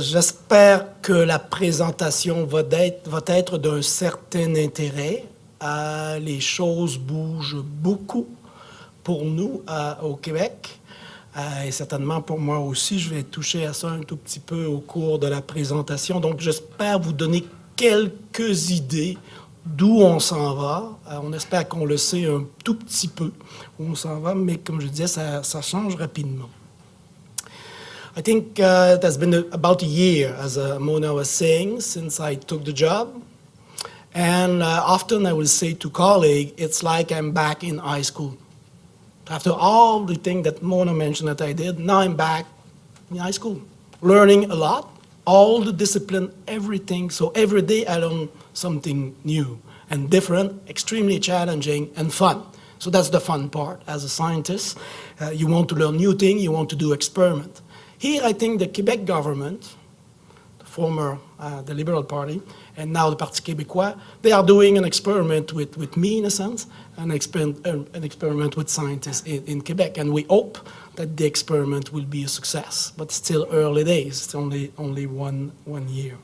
J'espère que la présentation va être d'un certain intérêt. Les choses bougent beaucoup pour nous au Québec. Et certainement pour moi aussi, je vais toucher à ça un tout petit peu au cours de la présentation. Donc, j'espère vous donner quelques idées d'où on s'en va. On espère qu'on le sait un tout petit peu où on s'en va, mais comme je disais, ça change rapidement. I think it has been about a year, as Mona was saying, since I took the job. And often I will say to colleagues, it's like I'm back in high school. After all the things that Mona mentioned that I did, now I'm back in high school, learning a lot, all the discipline, everything. So every day I learn something new and different, extremely challenging and fun. So that's the fun part. As a scientist, you want to learn new things, you want to do experiment. Here, I think the Quebec government, the former, the Liberal Party, and now the Parti Québécois, they are doing an experiment with me, in a sense, an experiment with scientists in Quebec. And we hope that the experiment will be a success. But still early days. It's only one year.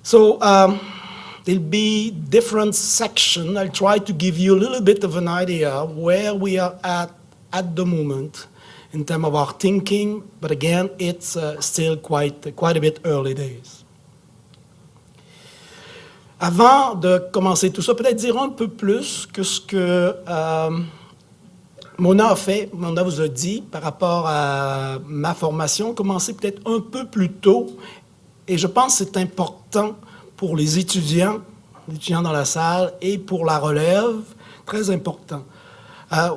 So there'll be different sections. I'll try to give you a little bit of an idea where we are at the moment in terms of our thinking, but again, it's still quite a bit early days. Avant de commencer tout ça, peut-être dire un peu plus que ce que Mona a fait, Mona vous a dit par rapport à ma formation, commencer peut-être un peu plus tôt, et je pense que c'est important pour les étudiants dans la salle, et pour la relève, très important.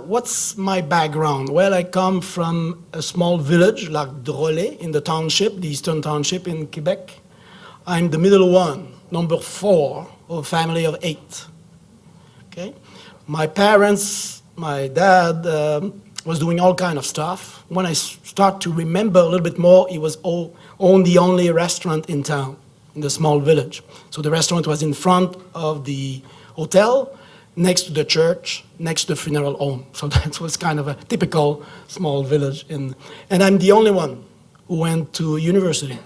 What's my background? Well, I come from a small village, Lac Drolet, in the township, the Eastern Township in Quebec. I'm the middle one, number 4, of a family of 8. Okay? My parents, my dad was doing all kind of stuff. When I start to remember a little bit more, he was owned the only restaurant in town, in the small village. So the restaurant was in front of the hotel, next to the church, next to the funeral home. So that was kind of a typical small village. And I'm the only one who went to university.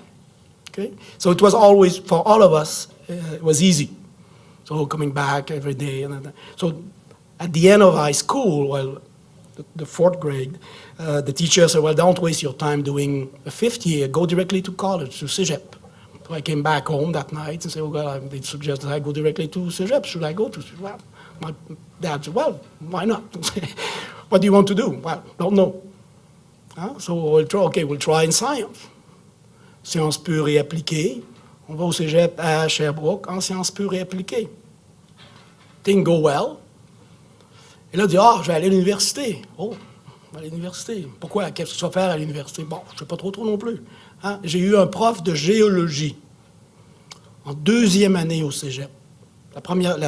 Okay? So it was always, for all of us, it was easy. So coming back every day. So at the end of high school, well, the 4th grade, the teacher said, well, don't waste your time doing a 5th year. Go directly to college, to Cégep. So I came back home that night and said, well, they suggested I go directly to Cégep. Should I go to Cégep? Well, my dad said, well, why not? What do you want to do? Well, don't know. So we'll try in science. Sciences pures et appliquées. On va au Cégep à Sherbrooke en sciences pures et appliquées. Things go well. Et là, il dit, je vais aller à l'université. Oh, à l'université. Pourquoi? Qu'est-ce que tu vas faire à l'université? Bon, je ne sais pas trop non plus. J'ai eu un prof de géologie en 2e année au Cégep. La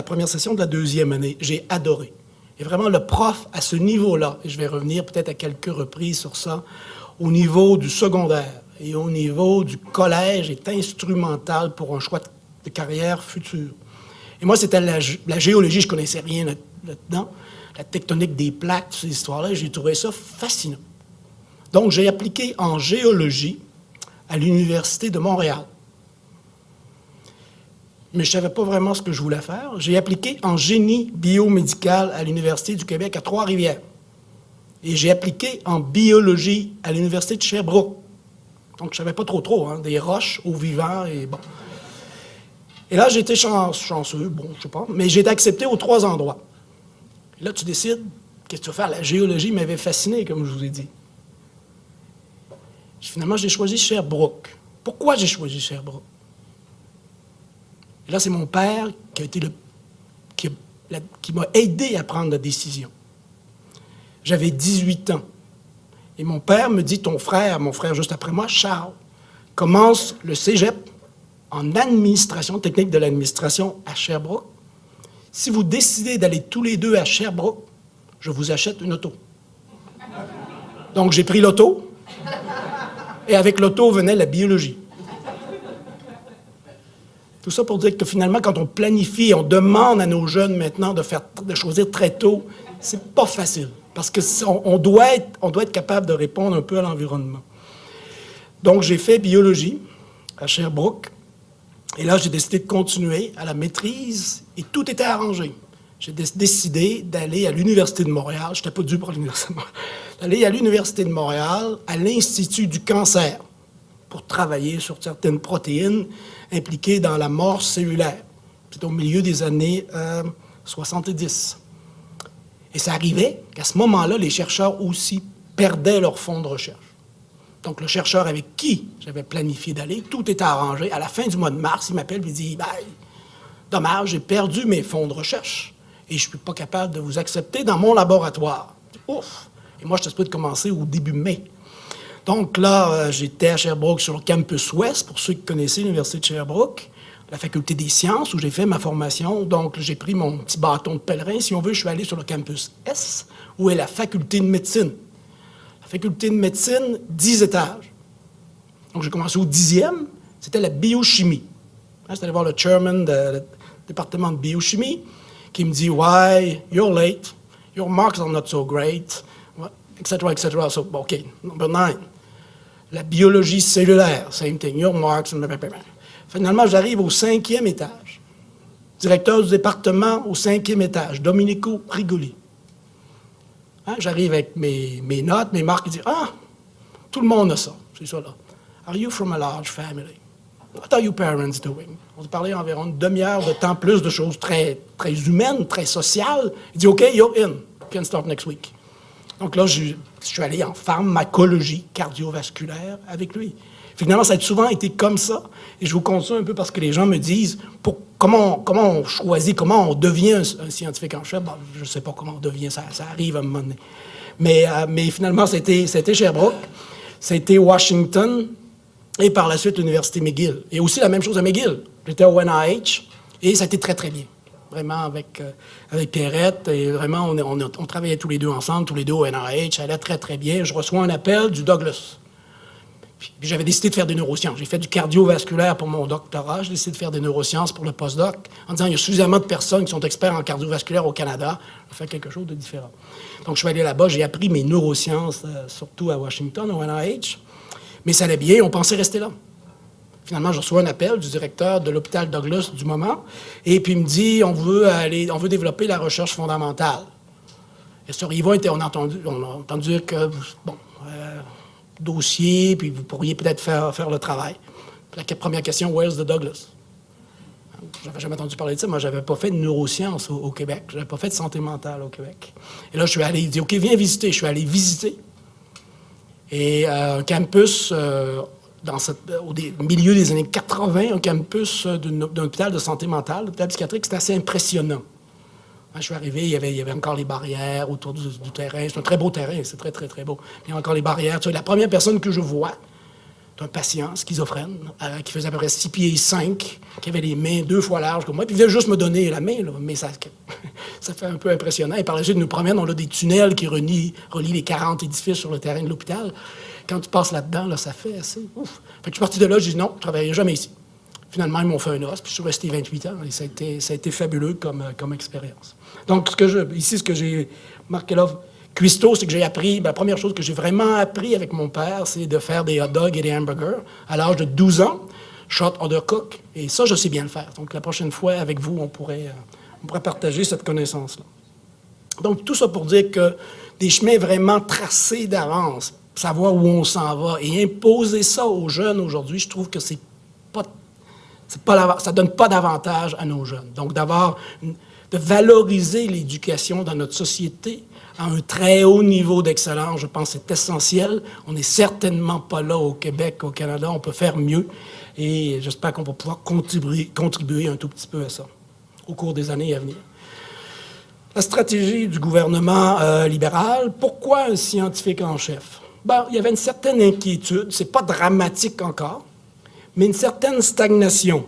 première session de la 2e année, j'ai adoré. Et vraiment, le prof, à ce niveau-là, et je vais revenir peut-être à quelques reprises sur ça, au niveau du secondaire et au niveau du collège, est instrumental pour un choix de carrière future. Et moi, c'était la géologie, je ne connaissais rien là-dedans, la tectonique des plaques, toutes ces histoires-là, j'ai trouvé ça fascinant. Donc, j'ai appliqué en géologie à l'Université de Montréal. Mais je ne savais pas vraiment ce que je voulais faire. J'ai appliqué en génie biomédical à l'Université du Québec à Trois-Rivières. Et j'ai appliqué en biologie à l'Université de Sherbrooke. Donc, je ne savais pas trop, des roches aux vivants et bon. Et là, j'ai été chanceux, bon, je sais pas, mais j'ai été accepté aux 3 endroits. Et là, tu décides, qu'est-ce que tu vas faire? La géologie m'avait fasciné, comme je vous ai dit. Finalement, j'ai choisi Sherbrooke. Pourquoi j'ai choisi Sherbrooke? Et là, c'est mon père qui m'a aidé à prendre la décision. J'avais 18 ans. Et mon père me dit, mon frère juste après moi, Charles, commence le cégep en administration, technique de l'administration à Sherbrooke. Si vous décidez d'aller tous les deux à Sherbrooke, je vous achète une auto. Donc, j'ai pris l'auto, et avec l'auto venait la biologie. Tout ça pour dire que finalement, quand on planifie, on demande à nos jeunes maintenant de choisir très tôt, c'est pas facile, parce qu'on doit être capable de répondre un peu à l'environnement. Donc, j'ai fait biologie à Sherbrooke. Et là, j'ai décidé de continuer à la maîtrise et tout était arrangé. J'ai décidé d'aller à l'Université de Montréal. Je n'étais pas dû pour l'Université de Montréal. D'aller à l'Université de Montréal, à l'Institut du cancer, pour travailler sur certaines protéines impliquées dans la mort cellulaire. C'était au milieu des années 70. Et ça arrivait qu'à ce moment-là, les chercheurs aussi perdaient leur fonds de recherche. Donc, le chercheur avec qui j'avais planifié d'aller, tout était arrangé. À la fin du mois de mars, il m'appelle et il dit « Dommage, j'ai perdu mes fonds de recherche et je ne suis pas capable de vous accepter dans mon laboratoire. » Ouf! Et moi, je suis supposé de commencer au début mai. Donc là, j'étais à Sherbrooke sur le campus ouest, pour ceux qui connaissaient l'Université de Sherbrooke, la faculté des sciences où j'ai fait ma formation. Donc, j'ai pris mon petit bâton de pèlerin, si on veut, je suis allé sur le campus est, où est la faculté de médecine. La faculté de médecine, 10 étages. Donc, j'ai commencé au 10e, c'était la biochimie. J'étais allé voir le chairman du département de biochimie, qui me dit « Why, you're late, your marks are not so great », etc., etc. So, OK, number 9. La biologie cellulaire, same thing, your marks. Finalement, j'arrive au 5e étage. Directeur du département au 5e étage, Domenico Rigoli. Hein, j'arrive avec mes notes, mes marques, il dit « Ah, tout le monde a ça, c'est ça là. Are you from a large family? What are your parents doing? » On se parlait environ une demi-heure de temps, plus de choses très, très humaines, très sociales. Il dit « OK, you're in. You can start next week. » Donc là, je suis allé en pharmacologie cardiovasculaire avec lui. Finalement, ça a souvent été comme ça. Et je vous compte ça un peu parce que les gens me disent comment on choisit, comment on devient un scientifique en chef. Bon, je ne sais pas comment on devient, ça arrive à un moment donné. Mais finalement, c'était Sherbrooke, c'était Washington et par la suite l'Université McGill. Et aussi la même chose à McGill. J'étais au NIH et ça a été très, très bien. Vraiment avec Pierrette, et vraiment, on travaillait tous les deux ensemble, tous les deux au NIH, ça allait très, très bien. Je reçois un appel du Douglas. Puis j'avais décidé de faire des neurosciences. J'ai fait du cardiovasculaire pour mon doctorat, j'ai décidé de faire des neurosciences pour le postdoc, en disant, il y a suffisamment de personnes qui sont experts en cardiovasculaire au Canada, je vais faire quelque chose de différent. Donc, je suis allé là-bas, j'ai appris mes neurosciences, surtout à Washington, au NIH, mais ça allait bien, on pensait rester là. Finalement, je reçois un appel du directeur de l'hôpital Douglas du moment, et puis il me dit, on veut développer la recherche fondamentale. Et sur Yvon, on a entendu que, bon, dossier, puis vous pourriez peut-être faire le travail. Puis la première question, where's the Douglas? J'avais jamais entendu parler de ça. Moi, j'avais pas fait de neurosciences au Québec. J'avais pas fait de santé mentale au Québec. Et là, je suis allé, il dit, OK, viens visiter. Je suis allé visiter. Et un campus... au milieu des années 80, un campus d'un hôpital de santé mentale, l'hôpital psychiatrique, c'était assez impressionnant. Quand je suis arrivé, il y avait encore les barrières autour du terrain. C'est un très beau terrain, c'est très, très, très beau. Il y a encore les barrières. Tu sais, la première personne que je vois, c'est un patient schizophrène qui faisait à peu près 6 pieds 5, qui avait les mains 2 fois larges comme moi, puis il venait juste me donner la main, là, mais ça fait un peu impressionnant. Et par la suite, nous promènent, on a des tunnels qui relient les 40 édifices sur le terrain de l'hôpital. Quand tu passes là-dedans, là, ça fait assez ouf. Fait que je suis parti de là, j'ai dit non, je ne travaillerai jamais ici. Finalement, ils m'ont fait un os, puis je suis resté 28 ans, et ça a été fabuleux comme expérience. Donc, ce que j'ai marqué là, cuistot, c'est que j'ai appris, la première chose que j'ai vraiment appris avec mon père, c'est de faire des hot dogs et des hamburgers. À l'âge de 12 ans, shot undercook, et ça, je sais bien le faire. Donc, la prochaine fois, avec vous, on pourrait partager cette connaissance-là. Donc, tout ça pour dire que des chemins vraiment tracés d'avance, savoir où on s'en va et imposer ça aux jeunes aujourd'hui, je trouve que ça donne pas d'avantage à nos jeunes. Donc, de valoriser l'éducation dans notre société à un très haut niveau d'excellence, je pense que c'est essentiel. On n'est certainement pas là au Québec, au Canada, on peut faire mieux et j'espère qu'on va pouvoir contribuer un tout petit peu à ça au cours des années à venir. La stratégie du gouvernement libéral, pourquoi un scientifique en chef? Ben, il y avait une certaine inquiétude, c'est pas dramatique encore, mais une certaine stagnation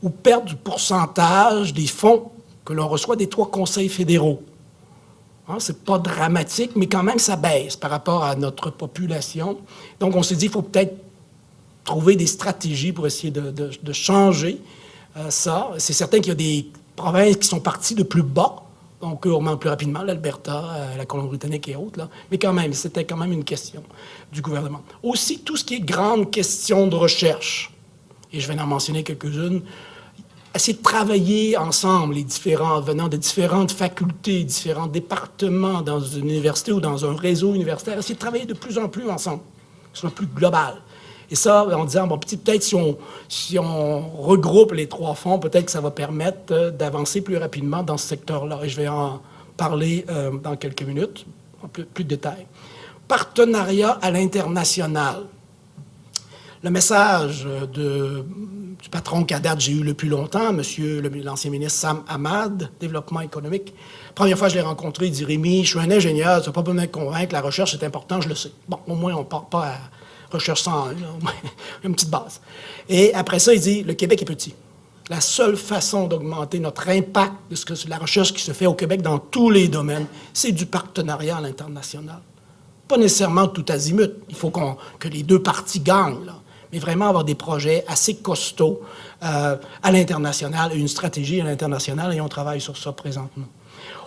ou perte du pourcentage des fonds que l'on reçoit des 3 conseils fédéraux. Hein, c'est pas dramatique, mais quand même, ça baisse par rapport à notre population. Donc, on s'est dit, il faut peut-être trouver des stratégies pour essayer de changer ça. C'est certain qu'il y a des provinces qui sont parties de plus bas Donc, eux augmentent plus rapidement, l'Alberta, la Colombie-Britannique et autres, là. Mais quand même, c'était quand même une question du gouvernement. Aussi, tout ce qui est grande question de recherche, et je vais en mentionner quelques-unes, essayer de travailler ensemble, les différents venant de différentes facultés, différents départements dans une université ou dans un réseau universitaire, essayer de travailler de plus en plus ensemble, que ce soit plus global. Et ça, en disant, bon, peut-être si on regroupe les trois fonds, peut-être que ça va permettre d'avancer plus rapidement dans ce secteur-là. Et je vais en parler dans quelques minutes, en plus de détails. Partenariat à l'international. Le message du patron qu'à date j'ai eu le plus longtemps, l'ancien ministre Sam Ahmad, développement économique. Première fois que je l'ai rencontré, il dit « Rémi, je suis un ingénieur, tu n'as pas besoin de me convaincre, la recherche c'est important, je le sais. » Bon, au moins on ne part pas à recherche 101, au moins une petite base. Et après ça, il dit « Le Québec est petit. La seule façon d'augmenter notre impact de la recherche qui se fait au Québec dans tous les domaines, c'est du partenariat à l'international. » Pas nécessairement tout azimut. Il faut que les deux parties gagnent, là. Mais vraiment avoir des projets assez costauds à l'international et une stratégie à l'international, et on travaille sur ça présentement.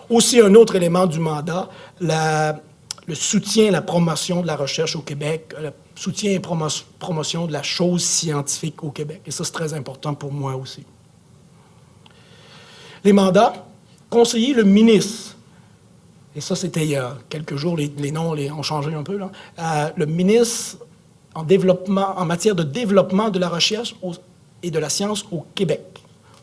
Aussi, un autre élément du mandat, le soutien et la promotion de la recherche au Québec, le soutien et promotion de la chose scientifique au Québec. Et ça, c'est très important pour moi aussi. Les mandats, conseiller le ministre. Et ça, c'était il y a quelques jours, les noms ont changé un peu, là. Le ministre en matière de développement de la recherche et de la science au Québec.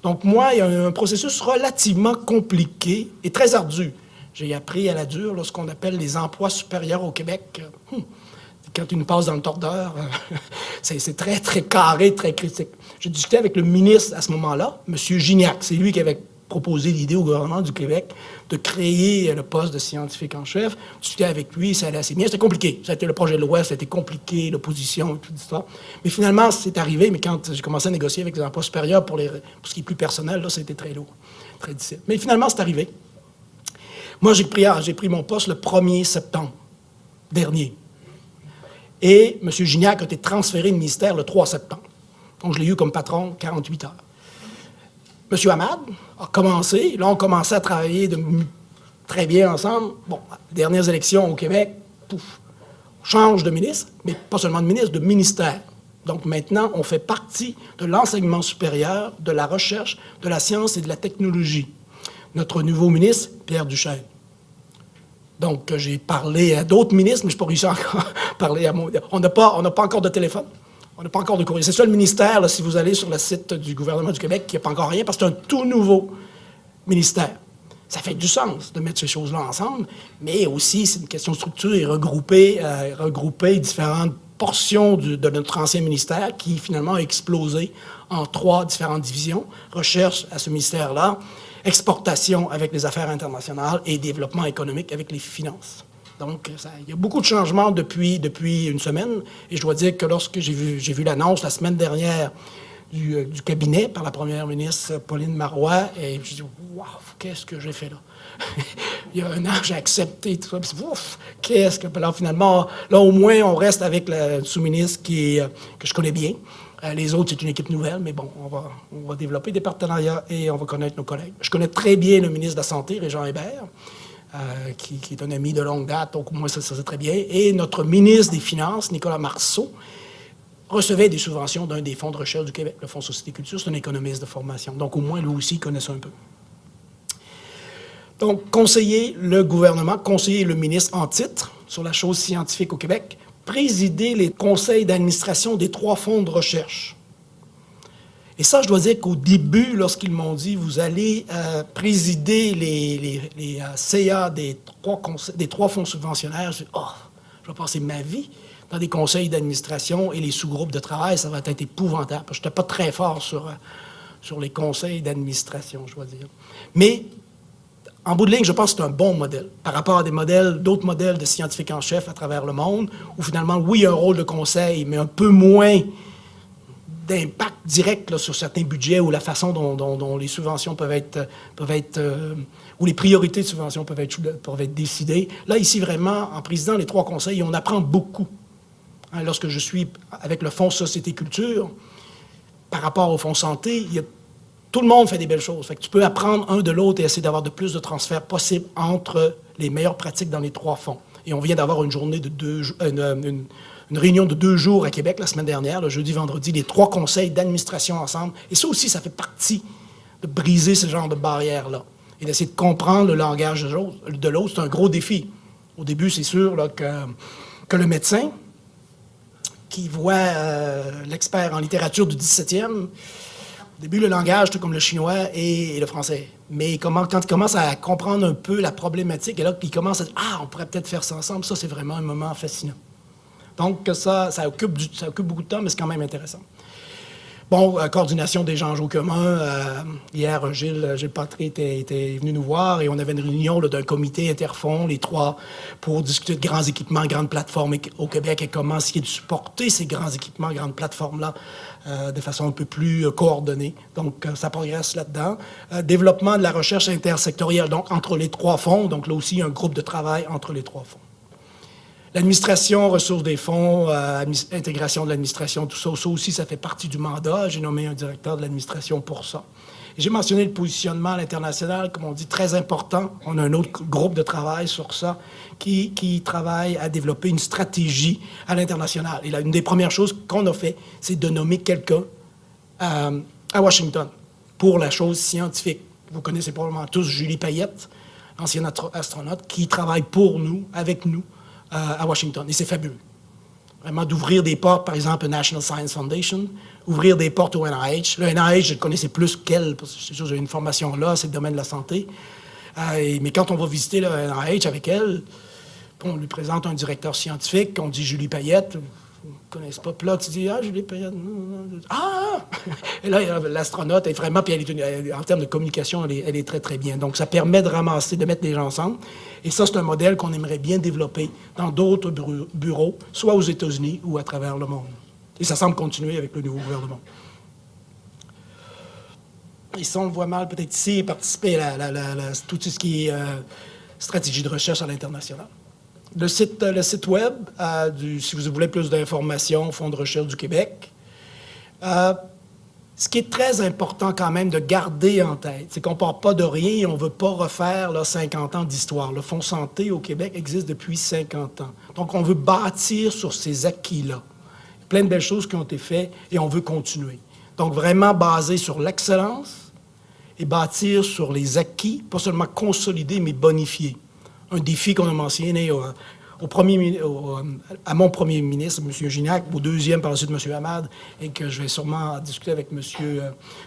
Donc, moi, il y a un processus relativement compliqué et très ardu. J'ai appris à la dure ce qu'on appelle les emplois supérieurs au Québec. Quand tu nous passes dans le tordeur, c'est très, très carré, très critique. J'ai discuté avec le ministre à ce moment-là, M. Gignac. C'est lui qui avait proposé l'idée au gouvernement du Québec de créer le poste de scientifique en chef. Discuter avec lui, ça allait assez bien. C'était compliqué. Ça a été le projet de loi, ça a été compliqué, l'opposition et tout ça. Mais finalement, c'est arrivé. Mais quand j'ai commencé à négocier avec les emplois supérieurs pour ce qui est plus personnel, là, c'était très lourd, très difficile. Mais finalement, c'est arrivé. Moi, j'ai pris mon poste le 1er septembre dernier. Et M. Gignac a été transféré de ministère le 3 septembre. Donc, je l'ai eu comme patron 48 heures. M. Ahmad a commencé. Là, on commençait à travailler très bien ensemble. Bon, les dernières élections au Québec, pouf, on change de ministre, mais pas seulement de ministre, de ministère. Donc, maintenant, on fait partie de l'enseignement supérieur, de la recherche, de la science et de la technologie. Notre nouveau ministre, Pierre Duchesne. Donc, j'ai parlé à d'autres ministres, mais je n'ai pas réussi encore à parler à mon... On n'a pas encore de téléphone. On n'a pas encore de courrier. C'est ça le ministère, là, si vous allez sur le site du gouvernement du Québec, qui n'a pas encore rien, parce que c'est un tout nouveau ministère. Ça fait du sens de mettre ces choses-là ensemble, mais aussi, c'est une question de structure et regrouper différentes portions de notre ancien ministère qui, finalement, a explosé en 3 différentes divisions. Recherche à ce ministère-là, exportation avec les affaires internationales et développement économique avec les finances. Donc, il y a beaucoup de changements depuis une semaine. Et je dois dire que lorsque j'ai vu l'annonce la semaine dernière du cabinet par la première ministre Pauline Marois, et je me dit « Wow, qu'est-ce que j'ai fait là? » Il y a un an, j'ai accepté tout ça. Puis, ouf, qu'est-ce que... Alors, finalement, là, au moins, on reste avec le sous-ministre que je connais bien. Les autres, c'est une équipe nouvelle, mais bon, on va développer des partenariats et on va connaître nos collègues. Je connais très bien le ministre de la Santé, Régent Hébert, qui est un ami de longue date, donc au moins ça c'est très bien. Et notre ministre des Finances, Nicolas Marceau, recevait des subventions d'un des fonds de recherche du Québec, le Fonds Société Culture, c'est un économiste de formation. Donc au moins, lui aussi, il connaît ça un peu. Donc, conseiller le gouvernement, conseiller le ministre en titre sur la chose scientifique au Québec, présider les conseils d'administration des 3 fonds de recherche. Et ça, je dois dire qu'au début, lorsqu'ils m'ont dit « Vous allez présider les CA des 3 fonds subventionnaires », je me suis dit « Oh, je vais passer ma vie dans des conseils d'administration et les sous-groupes de travail, ça va être épouvantable. » Je n'étais pas très fort sur les conseils d'administration, je dois dire. Mais, en bout de ligne, je pense que c'est un bon modèle par rapport à d'autres modèles de scientifiques en chef à travers le monde, où finalement, oui, il y a un rôle de conseil, mais un peu moins d'impact direct là, sur certains budgets ou la façon dont les subventions peuvent être ou les priorités de subventions peuvent être décidées. Là, ici, vraiment, en présidant les 3 conseils, on apprend beaucoup. Hein, lorsque je suis avec le Fonds Société Culture, par rapport au Fonds Santé, il y a tout le monde fait des belles choses. Fait que tu peux apprendre un de l'autre et essayer d'avoir de plus de transferts possibles entre les meilleures pratiques dans les 3 fonds. Et on vient d'avoir une journée de une réunion de 2 jours à Québec la semaine dernière, le jeudi, vendredi, les 3 conseils d'administration ensemble. Et ça aussi, ça fait partie de briser ce genre de barrières-là et d'essayer de comprendre le langage de l'autre. C'est un gros défi. Au début, c'est sûr là, que le médecin qui voit l'expert en littérature du 17e, au début, le langage, tout comme le chinois et le français. Mais quand il commence à comprendre un peu la problématique, et là, il commence à dire « Ah, on pourrait peut-être faire ça ensemble », ça, c'est vraiment un moment fascinant. Donc, ça occupe beaucoup de temps, mais c'est quand même intéressant. Bon, coordination des enjeux communs. Hier, Gilles Patry était venu nous voir et on avait une réunion là, d'un comité interfonds, les 3, pour discuter de grands équipements, grandes plateformes au Québec et comment essayer de supporter ces grands équipements, grandes plateformes-là de façon un peu plus coordonnée. Donc, ça progresse là-dedans. Développement de la recherche intersectorielle, donc entre les 3 fonds. Donc, là aussi, un groupe de travail entre les 3 fonds. L'administration, ressources des fonds, intégration de l'administration, tout ça, ça aussi, ça fait partie du mandat. J'ai nommé un directeur de l'administration pour ça. Et j'ai mentionné le positionnement à l'international, comme on dit, très important. On a un autre groupe de travail sur ça qui travaille à développer une stratégie à l'international. Et là, une des premières choses qu'on a fait, c'est de nommer quelqu'un à Washington pour la chose scientifique. Vous connaissez probablement tous Julie Payette, ancienne astronaute, qui travaille pour nous, avec nous, à Washington. Et c'est fabuleux. Vraiment d'ouvrir des portes, par exemple, au National Science Foundation, ouvrir des portes au NIH. Le NIH, je le connaissais plus qu'elle, parce que c'est sûr, j'ai une formation là, c'est le domaine de la santé. Mais quand on va visiter le NIH avec elle, on lui présente un directeur scientifique, on dit Julie Payette, vous ne connaissez pas. Puis là, tu dis, ah, Julie Payette, ah! Et là, l'astronaute est vraiment, puis en termes de communication, elle est très, très bien. Donc, ça permet de ramasser, de mettre les gens ensemble. Et ça, c'est un modèle qu'on aimerait bien développer dans d'autres bureaux, soit aux États-Unis ou à travers le monde. Et ça semble continuer avec le nouveau gouvernement. Et ça, on le voit mal peut-être ici, participer à tout ce qui est stratégie de recherche à l'international. Le site web, si vous voulez plus d'informations, Fonds de recherche du Québec. Ce qui est très important quand même de garder en tête, c'est qu'on ne part pas de rien et on ne veut pas refaire là, 50 ans d'histoire. Le Fonds santé au Québec existe depuis 50 ans. Donc, on veut bâtir sur ces acquis-là. Plein de belles choses qui ont été faites et on veut continuer. Donc, vraiment basé sur l'excellence et bâtir sur les acquis, pas seulement consolider, mais bonifier. Un défi qu'on a mentionné à mon premier ministre, M. Gignac, au deuxième par la suite, M. Hamad, et que je vais sûrement discuter avec M.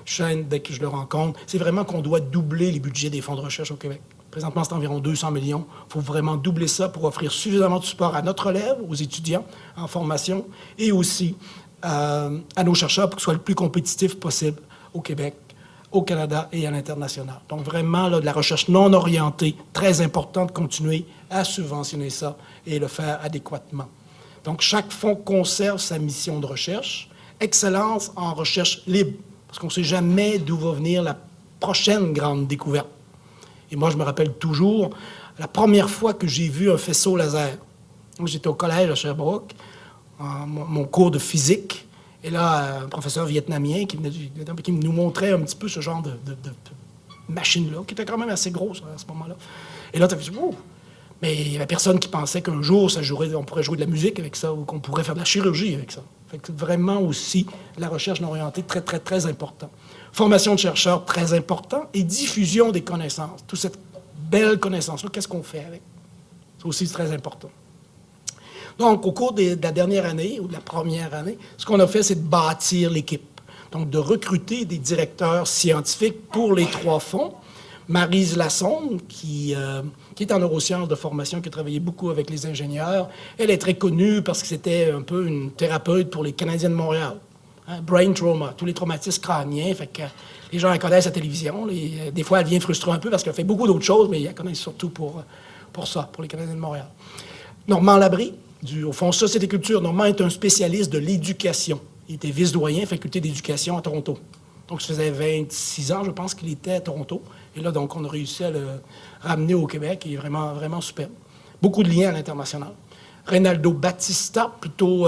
Chêne dès que je le rencontre, c'est vraiment qu'on doit doubler les budgets des fonds de recherche au Québec. Présentement, c'est environ 200 millions. Il faut vraiment doubler ça pour offrir suffisamment de support à notre relève, aux étudiants en formation, et aussi à nos chercheurs pour qu'ils soient le plus compétitifs possible au Québec, au Canada et à l'international. Donc vraiment, là, de la recherche non orientée, très important de continuer à subventionner ça et le faire adéquatement. Donc chaque fonds conserve sa mission de recherche, excellence en recherche libre, parce qu'on ne sait jamais d'où va venir la prochaine grande découverte. Et moi, je me rappelle toujours la première fois que j'ai vu un faisceau laser. J'étais au collège à Sherbrooke, mon cours de physique. Et là, un professeur vietnamien qui nous montrait un petit peu ce genre de machine-là, qui était quand même assez grosse à ce moment-là. Et là, tu as fait « Ouh! » Mais il n'y avait personne qui pensait qu'un jour, on pourrait jouer de la musique avec ça ou qu'on pourrait faire de la chirurgie avec ça. Fait que vraiment aussi, la recherche non orientée, très, très, très important. Formation de chercheurs, très important. Et diffusion des connaissances. Toute cette belle connaissance-là, qu'est-ce qu'on fait avec? C'est aussi très important. Donc, au cours de la dernière année, ou de la première année, ce qu'on a fait, c'est de bâtir l'équipe. Donc, de recruter des directeurs scientifiques pour les 3 fonds. Maryse Lassonde, qui est en neurosciences de formation, qui a travaillé beaucoup avec les ingénieurs. Elle est très connue parce que c'était un peu une thérapeute pour les Canadiens de Montréal. Hein, brain trauma, tous les traumatismes crâniens. Fait que les gens la connaissent à la télévision. Des fois, elle vient frustrer un peu parce qu'elle fait beaucoup d'autres choses, mais ils la connaissent surtout pour ça, pour les Canadiens de Montréal. Normand Labrie, au Fonds Société et Culture. Normand est un spécialiste de l'éducation. Il était vice-doyen, faculté d'éducation à Toronto. Donc, ça faisait 26 ans, je pense, qu'il était à Toronto. Et là, donc, on a réussi à le ramener au Québec. Il est vraiment, vraiment superbe. Beaucoup de liens à l'international. Reynaldo Battista, plutôt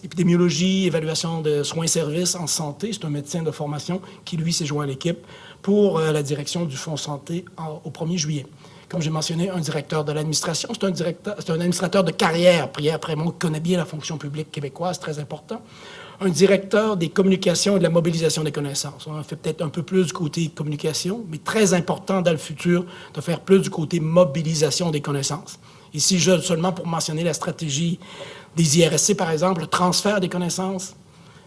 épidémiologie, évaluation de soins-services en santé. C'est un médecin de formation qui, lui, s'est joint à l'équipe pour la direction du Fonds santé au 1er juillet. Comme j'ai mentionné, un directeur de l'administration, c'est un administrateur de carrière. Pierre Prémont connaît bien la fonction publique québécoise, très important. Un directeur des communications et de la mobilisation des connaissances. On en fait peut-être un peu plus du côté communication, mais très important dans le futur de faire plus du côté mobilisation des connaissances. Ici, seulement pour mentionner la stratégie des IRSC, par exemple, le transfert des connaissances,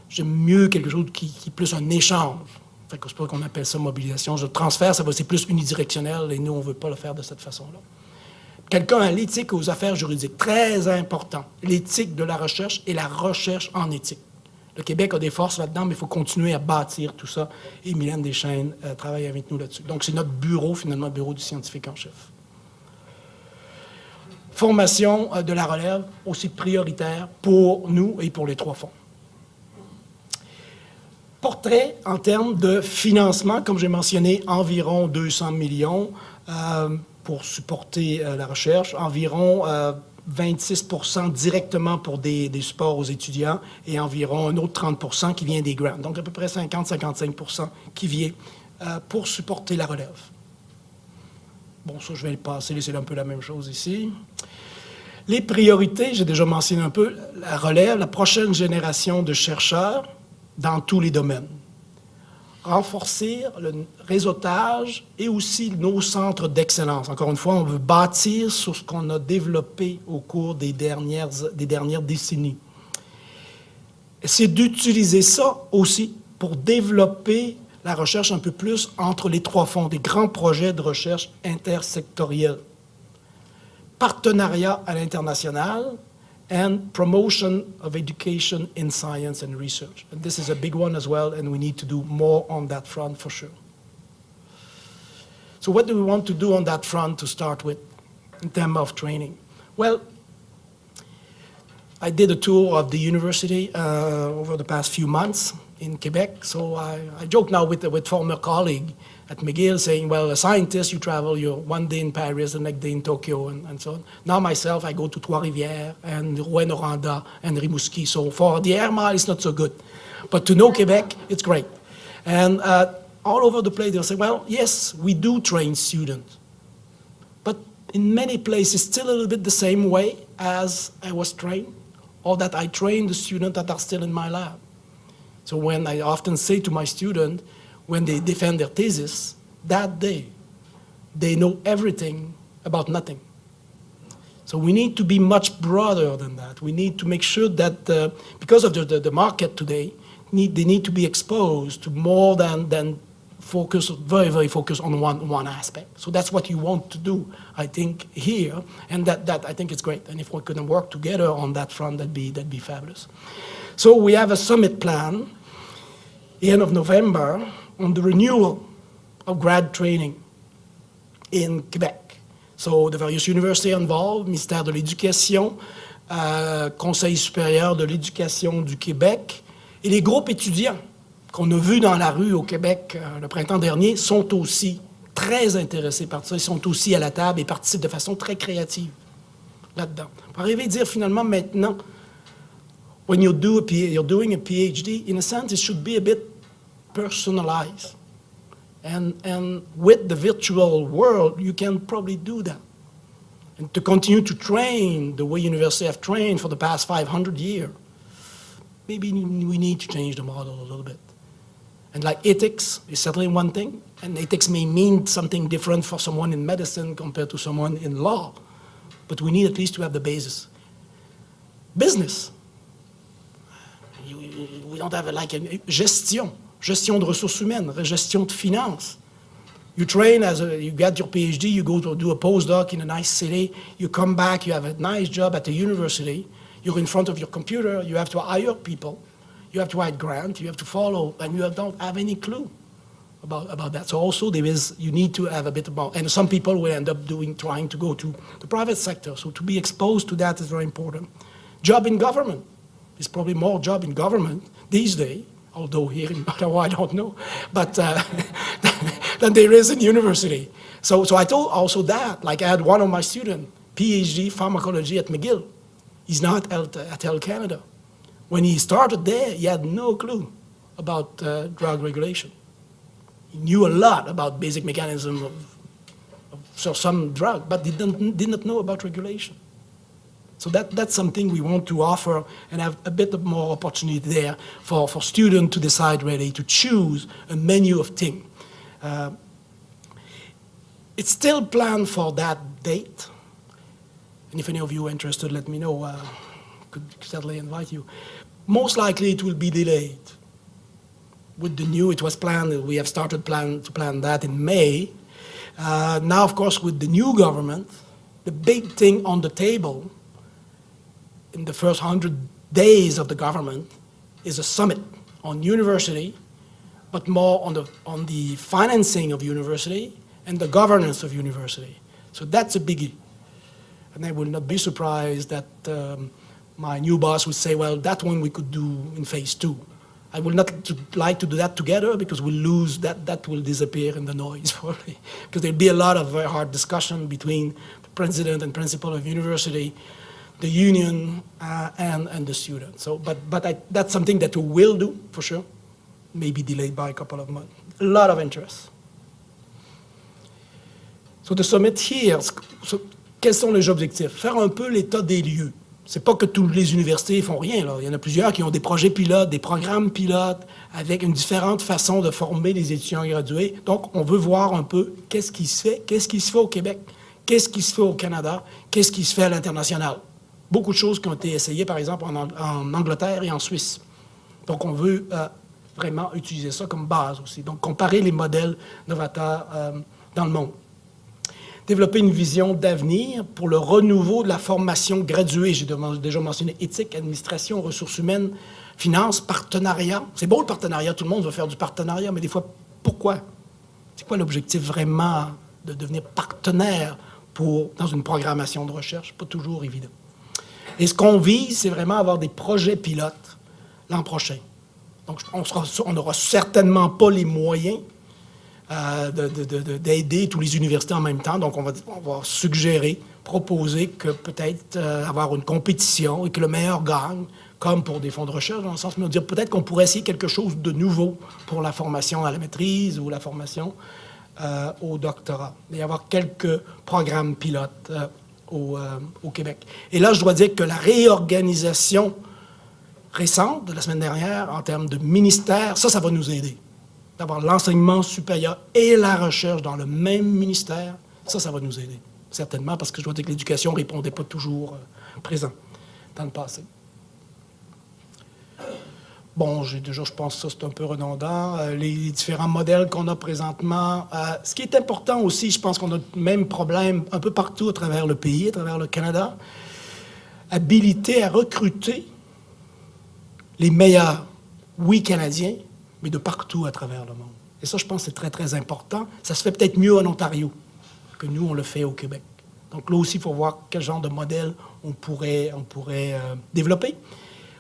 j'aime mieux quelque chose qui est plus un échange. Fait que c'est pas qu'on appelle ça mobilisation. Le transfert, c'est plus unidirectionnel, et nous, on ne veut pas le faire de cette façon-là. Quelqu'un à l'éthique aux affaires juridiques, très important. L'éthique de la recherche et la recherche en éthique. Le Québec a des forces là-dedans, mais il faut continuer à bâtir tout ça. Et Mylène Deschênes travaille avec nous là-dessus. Donc, c'est notre bureau, finalement, le bureau du scientifique en chef. Formation de la relève, aussi prioritaire pour nous et pour les trois fonds. Portrait en termes de financement, comme j'ai mentionné, environ 200 millions pour supporter la recherche, environ 26 % directement pour des supports aux étudiants et environ un autre 30 % qui vient des grants. Donc, à peu près 50-55 % qui vient pour supporter la relève. Bon, ça, je vais le passer, c'est un peu la même chose ici. Les priorités, j'ai déjà mentionné un peu, la relève, la prochaine génération de chercheurs dans tous les domaines. Renforcer le réseautage et aussi nos centres d'excellence. Encore une fois, on veut bâtir sur ce qu'on a développé au cours des dernières décennies. C'est d'utiliser ça aussi pour développer la recherche un peu plus entre les trois fonds, des grands projets de recherche intersectoriels. Partenariat à l'international and promotion of education in science and research. And this is a big one as well, and we need to do more on that front for sure. So what do we want to do on that front to start with in terms of training? Well, I did a tour of the university over the past few months in Quebec. So I joke now with former colleague at McGill saying, well, a scientist, you travel, you're one day in Paris, the next day in Tokyo, and so on. Now myself, I go to Trois-Rivières and Rouyn-Noranda and Rimouski. So for the air mile, it's not so good. But to know Quebec, it's great. And all over the place, they'll say, well, yes, we do train students. But in many places, still a little bit the same way as I was trained, or that I train the students that are still in my lab. So when I often say to my students, when they defend their thesis, that day, they know everything about nothing. So we need to be much broader than that. We need to make sure that, because of the market today, they need to be exposed to more than focus, very, very focused on one aspect. So that's what you want to do, I think, here, and that I think is great. And if we could work together on that front, that'd be fabulous. So we have a summit plan, the end of November, on the renewal of grad training in Quebec. So the various universities involved, Ministère de l'Éducation, Conseil supérieur de l'Éducation du Québec, et les groupes étudiants qu'on a vus dans la rue au Québec le printemps dernier sont aussi très intéressés par ça. Ils sont aussi à la table et participent de façon très créative là-dedans. Pour arriver à dire finalement maintenant, when you're doing a PhD, in a sense, it should be a bit personalized. And with the virtual world, you can probably do that. And to continue to train the way universities have trained for the past 500 years, maybe we need to change the model a little bit. And like ethics is certainly one thing, and ethics may mean something different for someone in medicine compared to someone in law, but we need at least to have the basis. Business. We don't have gestion de ressources humaines, gestion de finances. You train you get your PhD, you go to do a postdoc in a nice city, you come back, you have a nice job at the university, you're in front of your computer, you have to hire people, you have to write grants, you have to follow, and you don't have any clue about that. So also you need to have a bit about, and some people will end up trying to go to the private sector. So to be exposed to that is very important. Job in government. There's probably more job in government these days, although here in Ottawa, I don't know, but than there is in university. So I told also that, like I had one of my students, PhD pharmacology at McGill. He's not at Health Canada. When he started there, he had no clue about drug regulation. He knew a lot about basic mechanism of some drug, but he did not know about regulation. So that's something we want to offer and have a bit more opportunity there for students to decide really to choose a menu of things. It's still planned for that date. And if any of you are interested, let me know. Could certainly invite you. Most likely it will be delayed. With the new, it was planned, we have started to plan that in May. Now, of course, with the new government, the big thing on the table in the first 100 days of the government is a summit on university, but more on the financing of university and the governance of university. So that's a biggie. And I will not be surprised that my new boss would say, well, that one we could do in phase 2. I would not like to do that together because we'll lose, that will disappear in the noise probably. Because there'll be a lot of very hard discussion between the president and principal of university, the union, and the students. So, that's something that we will do for sure. Maybe delayed by a couple of months. A lot of interest. So the summit here, quels sont les objectifs? Faire un peu l'état des lieux. C'est pas que toutes les universités font rien, là. Il y en a plusieurs qui ont des projets pilotes, des programmes pilotes, avec une différente façon de former les étudiants gradués. Donc, on veut voir un peu qu'est-ce qui se fait au Québec, qu'est-ce qui se fait au Canada, qu'est-ce qui se fait à l'international. Beaucoup de choses qui ont été essayées, par exemple, en Angleterre et en Suisse. Donc, on veut vraiment utiliser ça comme base aussi. Donc, comparer les modèles novateurs dans le monde. Développer une vision d'avenir pour le renouveau de la formation graduée. J'ai déjà mentionné éthique, administration, ressources humaines, finances, partenariat. C'est beau le partenariat, tout le monde veut faire du partenariat, mais des fois, pourquoi? C'est quoi l'objectif vraiment de devenir partenaire dans une programmation de recherche? Pas toujours évident. Et ce qu'on vise, c'est vraiment avoir des projets pilotes l'an prochain. Donc, on n'aura certainement pas les moyens d'aider tous les universités en même temps. Donc, on va suggérer, proposer que peut-être avoir une compétition et que le meilleur gagne, comme pour des fonds de recherche, dans le sens de dire peut-être qu'on pourrait essayer quelque chose de nouveau pour la formation à la maîtrise ou la formation au doctorat. Et avoir quelques programmes pilotes au Québec. Et là, je dois dire que la réorganisation récente de la semaine dernière, en termes de ministère, ça va nous aider. D'avoir l'enseignement supérieur et la recherche dans le même ministère, ça va nous aider, certainement, parce que je dois dire que l'éducation ne répondait pas toujours présent dans le passé. Bon, je pense que ça, c'est un peu redondant. Les différents modèles qu'on a présentement. Ce qui est important aussi, je pense qu'on a le même problème un peu partout à travers le pays, à travers le Canada. Habilité à recruter les meilleurs, oui, Canadiens, mais de partout à travers le monde. Et ça, je pense que c'est très, très important. Ça se fait peut-être mieux en Ontario que nous, on le fait au Québec. Donc là aussi, il faut voir quel genre de modèle on pourrait développer.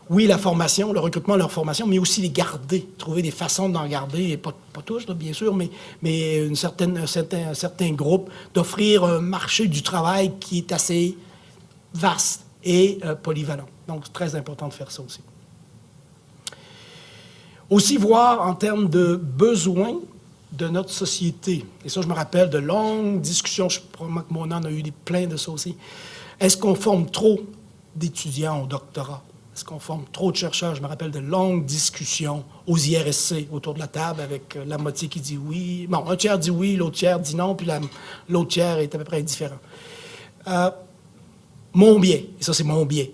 Oui, la formation, le recrutement, leur formation, mais aussi les garder, trouver des façons d'en garder, et pas tous, là, bien sûr, mais un certain groupe, d'offrir un marché du travail qui est assez vaste et polyvalent. Donc, c'est très important de faire ça aussi. Aussi voir en termes de besoins de notre société. Et ça, je me rappelle de longues discussions, probablement que Mona en a eu plein de ça aussi. Est-ce qu'on forme trop d'étudiants au doctorat? Est-ce qu'on forme trop de chercheurs? Je me rappelle de longues discussions aux IRSC autour de la table avec la moitié qui dit oui. Bon, un tiers dit oui, l'autre tiers dit non, puis l'autre tiers est à peu près indifférent. Mon biais, et ça c'est mon biais,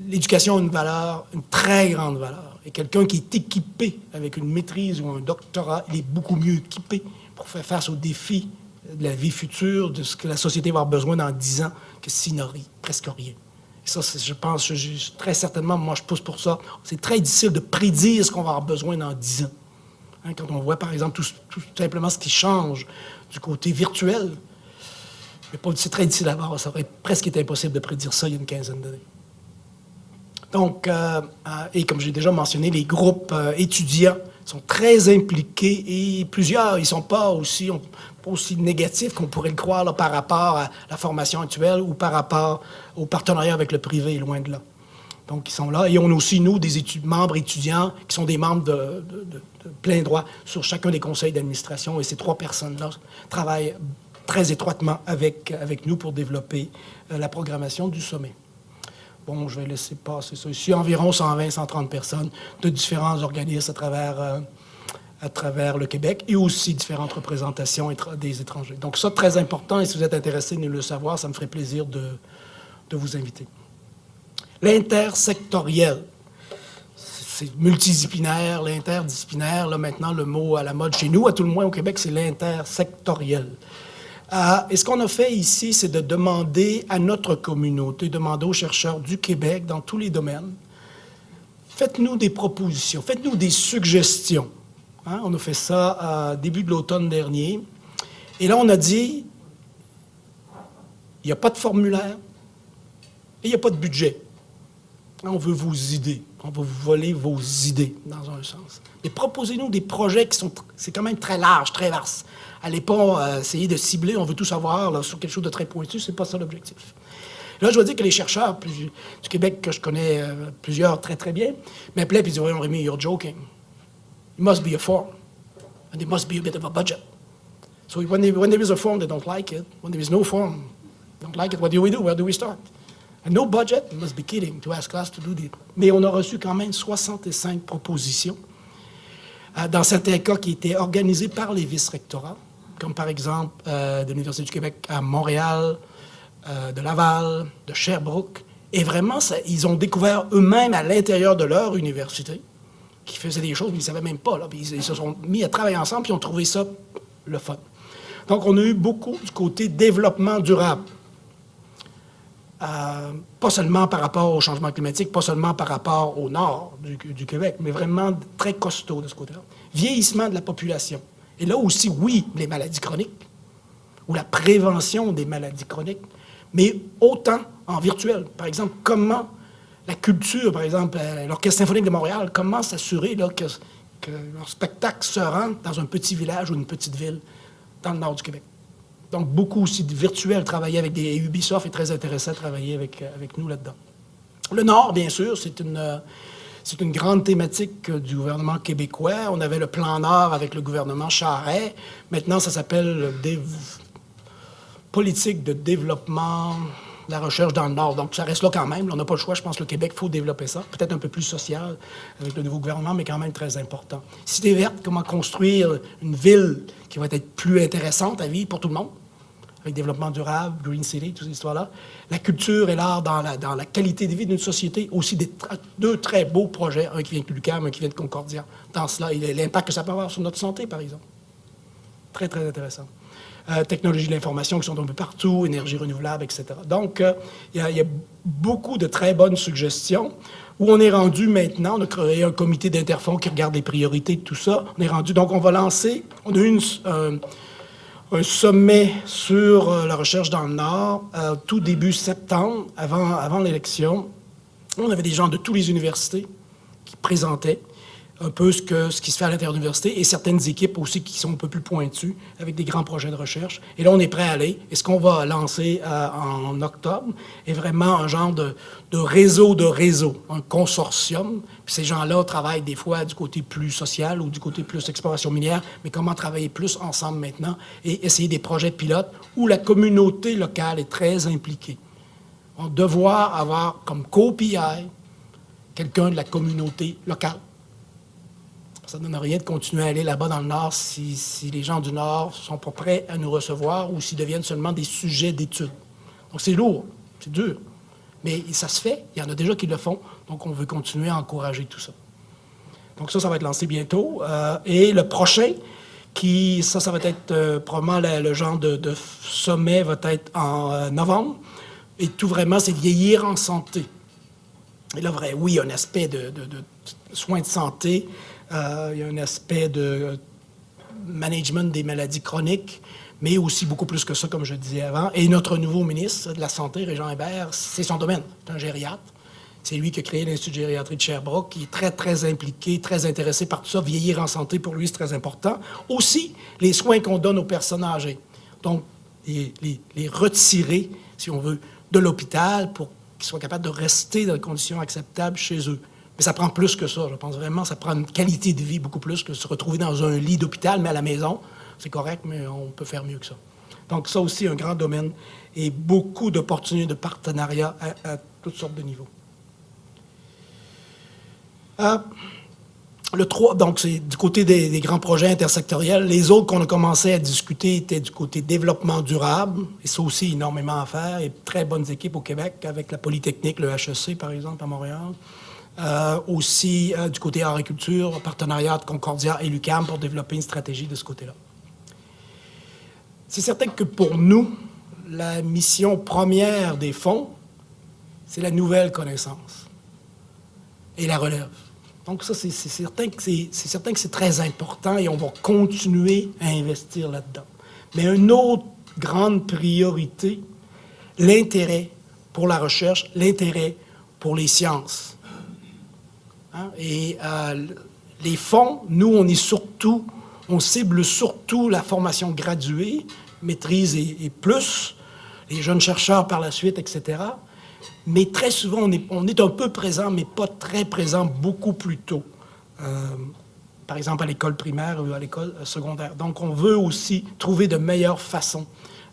l'éducation a une valeur, une très grande valeur. Et quelqu'un qui est équipé avec une maîtrise ou un doctorat, il est beaucoup mieux équipé pour faire face aux défis de la vie future, de ce que la société va avoir besoin dans 10 ans, que s'il n'a presque rien. Et ça, je pense, très certainement, moi je pousse pour ça. C'est très difficile de prédire ce qu'on va avoir besoin dans 10 ans. Hein, quand on voit, par exemple, tout simplement ce qui change du côté virtuel, c'est très difficile à voir. Ça aurait presque été impossible de prédire ça il y a une quinzaine d'années. Donc, et comme j'ai déjà mentionné, les groupes étudiants sont très impliqués et plusieurs, ils ne sont pas aussi négatifs qu'on pourrait le croire là, par rapport à la formation actuelle ou par rapport au partenariat avec le privé, loin de là. Donc, ils sont là. Et on a aussi, nous, des membres étudiants qui sont des membres de plein droit sur chacun des conseils d'administration. Et ces 3 personnes-là travaillent très étroitement avec nous pour développer la programmation du sommet. Bon, je vais laisser passer ça. Ici, environ 120, 130 personnes de différents organismes à travers le Québec et aussi différentes représentations des étrangers. Donc ça, très important. Et si vous êtes intéressé de le savoir, ça me ferait plaisir de vous inviter. L'intersectoriel. C'est multidisciplinaire, l'interdisciplinaire. Là, maintenant, le mot à la mode chez nous, à tout le moins au Québec, c'est l'intersectoriel. Et ce qu'on a fait ici, c'est de demander à notre communauté, demander aux chercheurs du Québec, dans tous les domaines, faites-nous des propositions, faites-nous des suggestions. Hein? On a fait ça début de l'automne dernier. Et là, on a dit, il n'y a pas de formulaire et il n'y a pas de budget. On veut vos idées. On va vous voler vos idées, dans un sens. Mais proposez-nous des projets qui sont... C'est quand même très large, très vaste. Allez pas essayer de cibler, on veut tout savoir là, sur quelque chose de très pointu, c'est pas ça l'objectif. Là, je dois dire que les chercheurs du Québec, que je connais plusieurs très, très bien, m'appelaient et disaient « Voyons, Rémi, you're joking. It must be a form. And there must be a bit of a budget. So when there is a form, they don't like it. When there is no form, they don't like it. What do we do? Where do we start? And no budget? You must be kidding to ask us to do this. » Mais on a reçu quand même 65 propositions, dans certains cas qui étaient organisées par les vice-rectorats, comme par exemple de l'Université du Québec à Montréal, de Laval, de Sherbrooke. Et vraiment, ils ont découvert eux-mêmes à l'intérieur de leur université qui faisaient des choses, mais ils ne savaient même pas. Là. Puis ils se sont mis à travailler ensemble, puis ils ont trouvé ça le fun. Donc, on a eu beaucoup du côté développement durable. Pas seulement par rapport au changement climatique, pas seulement par rapport au nord du Québec, mais vraiment très costaud de ce côté-là. Vieillissement de la population. Et là aussi, oui, les maladies chroniques, ou la prévention des maladies chroniques, mais autant en virtuel. Par exemple, comment la culture, par exemple, l'Orchestre symphonique de Montréal, comment s'assurer là, que leur spectacle se rend dans un petit village ou une petite ville dans le nord du Québec. Donc, beaucoup aussi de virtuel, travailler avec des Ubisoft est très intéressant à travailler avec nous là-dedans. Le Nord, bien sûr, c'est une grande thématique du gouvernement québécois. On avait le plan Nord avec le gouvernement Charest. Maintenant, ça s'appelle politique de développement de la recherche dans le Nord. Donc, ça reste là quand même. On n'a pas le choix. Je pense que le Québec, il faut développer ça. Peut-être un peu plus social avec le nouveau gouvernement, mais quand même très important. Cité verte, comment construire une ville qui va être plus intéressante à vivre pour tout le monde, avec développement durable, Green City, toutes ces histoires-là. La culture et l'art dans la qualité de vie d'une société. Aussi deux très beaux projets, un qui vient de l'UQAM, un qui vient de Concordia. Dans cela, et l'impact que ça peut avoir sur notre santé, par exemple. Très, très intéressant. Technologies de l'information qui sont un peu partout, énergie renouvelable, etc. Donc, il y a beaucoup de très bonnes suggestions. Où on est rendu maintenant, on a créé un comité d'interfonds qui regarde les priorités de tout ça. On est rendu, donc on va lancer, on a eu un sommet sur la recherche dans le Nord, tout début septembre, avant l'élection. On avait des gens de toutes les universités qui présentaient un peu ce qui se fait à l'intérieur de l'université et certaines équipes aussi qui sont un peu plus pointues avec des grands projets de recherche. Et là, on est prêt à aller. Et ce qu'on va lancer en octobre est vraiment un genre de réseau, un consortium. Puis ces gens-là travaillent des fois du côté plus social ou du côté plus exploration minière, mais comment travailler plus ensemble maintenant et essayer des projets pilotes où la communauté locale est très impliquée. On va devoir avoir comme co-PI quelqu'un de la communauté locale. Ça ne donne rien de continuer à aller là-bas dans le Nord si les gens du Nord ne sont pas prêts à nous recevoir ou s'ils deviennent seulement des sujets d'études. Donc, c'est lourd, c'est dur. Mais ça se fait, il y en a déjà qui le font, donc on veut continuer à encourager tout ça. Donc ça va être lancé bientôt. Et le prochain, ça va être probablement le genre de sommet, va être en novembre. Et tout vraiment, c'est vieillir en santé. Et là, oui, il y a un aspect de soins de santé, il y a un aspect de management des maladies chroniques, mais aussi beaucoup plus que ça, comme je disais avant. Et notre nouveau ministre de la Santé, Régent Hébert, c'est son domaine. C'est un gériatre. C'est lui qui a créé l'Institut de gériatrie de Sherbrooke, qui est très, très impliqué, très intéressé par tout ça. Vieillir en santé, pour lui, c'est très important. Aussi, les soins qu'on donne aux personnes âgées. Donc, les retirer, si on veut, de l'hôpital pour qu'ils soient capables de rester dans des conditions acceptables chez eux. Mais ça prend plus que ça. Je pense vraiment ça prend une qualité de vie beaucoup plus que se retrouver dans un lit d'hôpital, mais à la maison. C'est correct, mais on peut faire mieux que ça. Donc, ça aussi, un grand domaine et beaucoup d'opportunités de partenariat à toutes sortes de niveaux. Donc, c'est du côté des grands projets intersectoriels. Les autres qu'on a commencé à discuter étaient du côté développement durable. Et ça aussi, énormément à faire. Et très bonnes équipes au Québec, avec la Polytechnique, le HEC, par exemple, à Montréal. Aussi, du côté agriculture, partenariat de Concordia et l'UQAM pour développer une stratégie de ce côté-là. C'est certain que pour nous, la mission première des fonds, c'est la nouvelle connaissance et la relève. Donc ça, c'est certain que c'est très important et on va continuer à investir là-dedans. Mais une autre grande priorité, l'intérêt pour la recherche, l'intérêt pour les sciences. Hein? Et les fonds, nous, on cible surtout la formation graduée, maîtrise et plus, les jeunes chercheurs par la suite, etc. Mais très souvent, on est un peu présent, mais pas très présent beaucoup plus tôt. Par exemple, à l'école primaire ou à l'école secondaire. Donc, on veut aussi trouver de meilleures façons